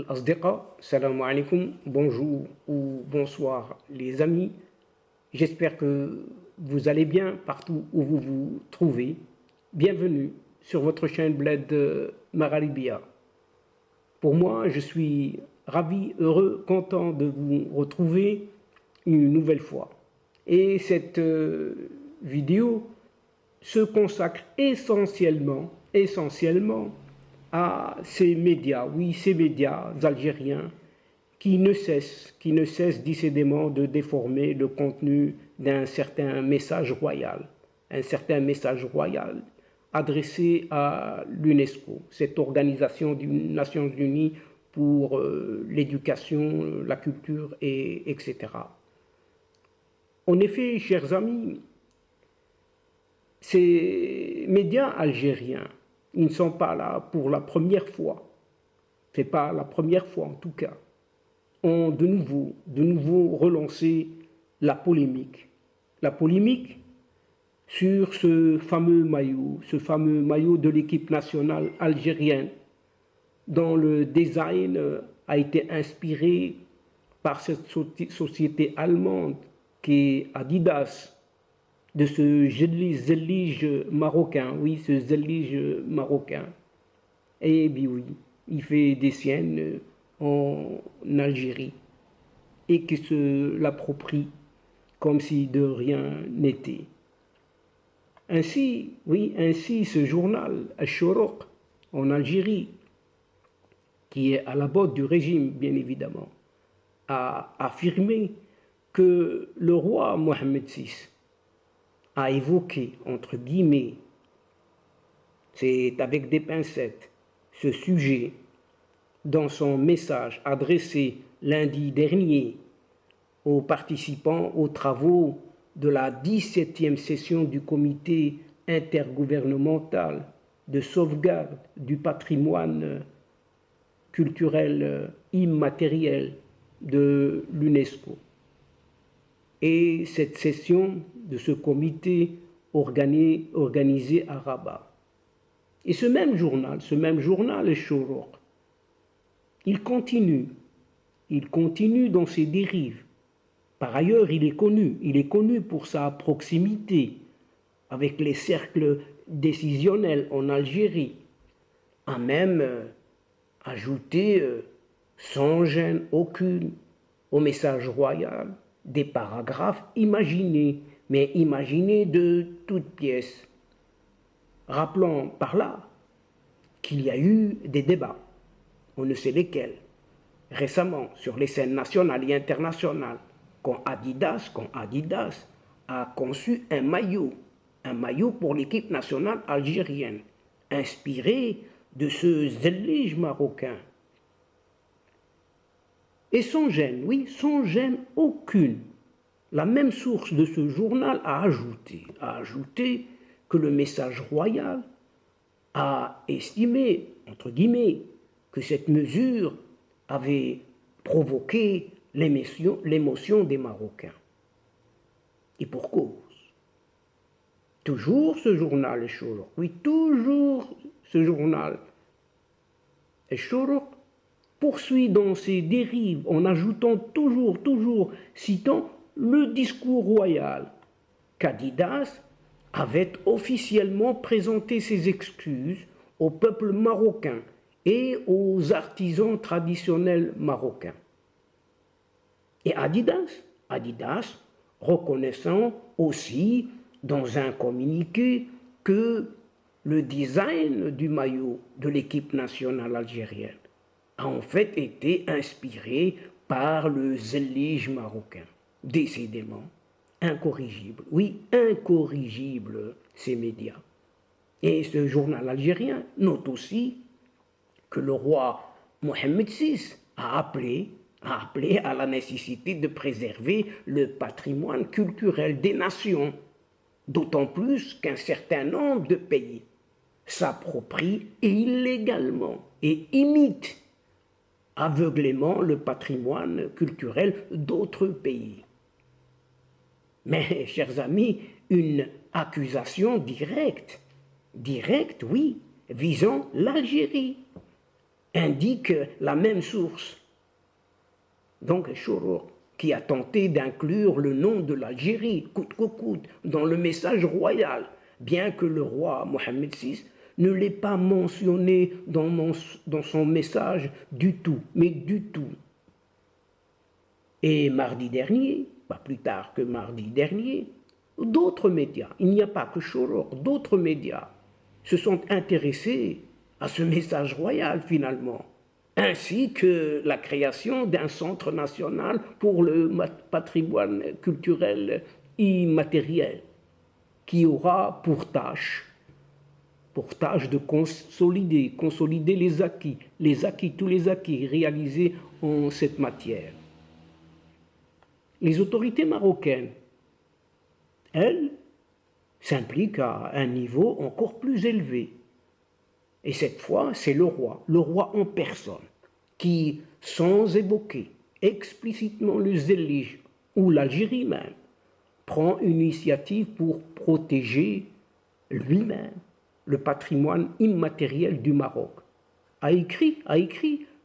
الأصدقاء السلام عليكم bonjour ou bonsoir les amis, j'espère que vous allez bien partout où vous vous trouvez. Bienvenue sur votre chaîne Bled Maralibia. Pour moi, je suis ravi, heureux, content de vous retrouver une nouvelle fois. Et cette vidéo se consacre essentiellement à ces médias, oui, ces médias algériens qui ne cessent décidément de déformer le contenu d'un certain message royal, adressé à l'UNESCO, cette organisation des Nations Unies pour l'éducation, la culture, etc. En effet, chers amis, ces médias algériens, ils ne sont pas là pour la première fois. Ce n'est pas la première fois en tout cas. Ont de nouveau relancé la polémique. La polémique sur ce fameux maillot de l'équipe nationale algérienne, dont le design a été inspiré par cette société allemande qui est Adidas, de ce zellige marocain, oui, ce zellige marocain. Et bien oui, il fait des siennes en Algérie et qui se l'approprie comme si de rien n'était. Ainsi, ce journal, Al-Shorouk, en Algérie, qui est à la botte du régime, bien évidemment, a affirmé que le roi Mohamed VI a évoqué, entre guillemets, c'est avec des pincettes, ce sujet dans son message adressé lundi dernier aux participants aux travaux de la 17e session du comité intergouvernemental de sauvegarde du patrimoine culturel immatériel de l'UNESCO. Et cette session de ce comité organisé à Rabat. Et ce même journal, le Shorouk, il continue dans ses dérives. Par ailleurs, il est connu pour sa proximité avec les cercles décisionnels en Algérie, a même ajouté sans gêne aucune au message royal des paragraphes imaginés de toutes pièces. Rappelons par là qu'il y a eu des débats, on ne sait lesquels, récemment sur les scènes nationales et internationales, quand Adidas a conçu un maillot pour l'équipe nationale algérienne, inspiré de ce zellige marocain. Et sans gêne aucune, la même source de ce journal a ajouté que le message royal a estimé, entre guillemets, que cette mesure avait provoqué l'émotion des Marocains. Et pour cause. Toujours ce journal, le Shorouk, le Shorouk poursuit dans ses dérives en ajoutant toujours, citant le discours royal qu'Adidas avait officiellement présenté ses excuses au peuple marocain et aux artisans traditionnels marocains. Et Adidas reconnaissant aussi dans un communiqué que le design du maillot de l'équipe nationale algérienne a en fait été inspiré par le zellige marocain. Décidément, incorrigible, ces médias. Et ce journal algérien note aussi que le roi Mohamed VI a appelé à la nécessité de préserver le patrimoine culturel des nations, d'autant plus qu'un certain nombre de pays s'approprient illégalement et imitent aveuglément le patrimoine culturel d'autres pays. Mais, chers amis, une accusation directe, oui, visant l'Algérie, indique la même source. Donc, Shourour, qui a tenté d'inclure le nom de l'Algérie, coûte que coûte, dans le message royal, bien que le roi Mohammed VI ne l'ait pas mentionné dans son message du tout, mais du tout. Et mardi dernier, pas plus tard que mardi dernier, d'autres médias, il n'y a pas que Shourour, d'autres médias se sont intéressés à ce message royal finalement, ainsi que la création d'un centre national pour le patrimoine culturel immatériel, qui aura pour tâche de consolider les acquis, tous les acquis réalisés en cette matière. Les autorités marocaines, elles, s'impliquent à un niveau encore plus élevé. Et cette fois, c'est le roi en personne, qui, sans évoquer explicitement le zélige ou l'Algérie même, prend une initiative pour protéger lui-même le patrimoine immatériel du Maroc. A écrit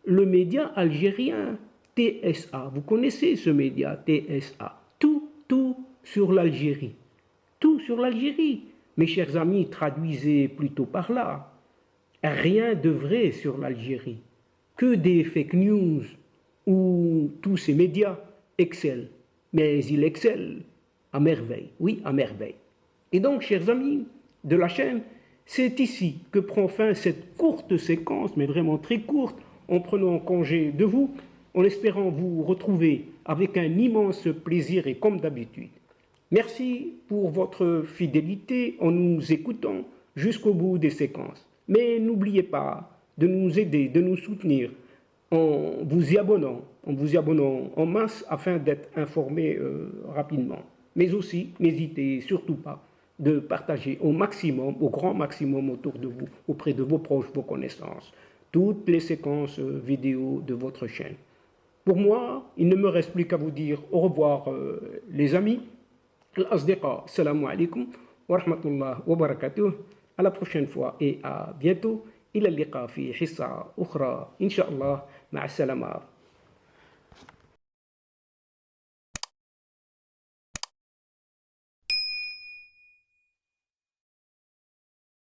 le média algérien TSA. Vous connaissez ce média TSA. Tout sur l'Algérie. Tout sur l'Algérie. Mes chers amis, traduisez plutôt par là. Rien de vrai sur l'Algérie. Que des fake news où tous ces médias excellent. Mais ils excellent à merveille. Oui, à merveille. Et donc, chers amis de la chaîne, c'est ici que prend fin cette courte séquence, mais vraiment très courte, en prenant congé de vous, en espérant vous retrouver avec un immense plaisir et comme d'habitude. Merci pour votre fidélité en nous écoutant jusqu'au bout des séquences. Mais n'oubliez pas de nous aider, de nous soutenir en vous y abonnant en masse afin d'être informé rapidement. Mais aussi, n'hésitez surtout pas de partager au maximum, au grand maximum autour de vous, auprès de vos proches, vos connaissances, toutes les séquences vidéo de votre chaîne. Pour moi, il ne me reste plus qu'à vous dire au revoir les amis. Al-Asdiqa, salam alaikum wa rahmatullah wa barakatuh. À la prochaine fois et à bientôt. إلى اللقاء في حصة أخرى إن شاء الله مع السلامة.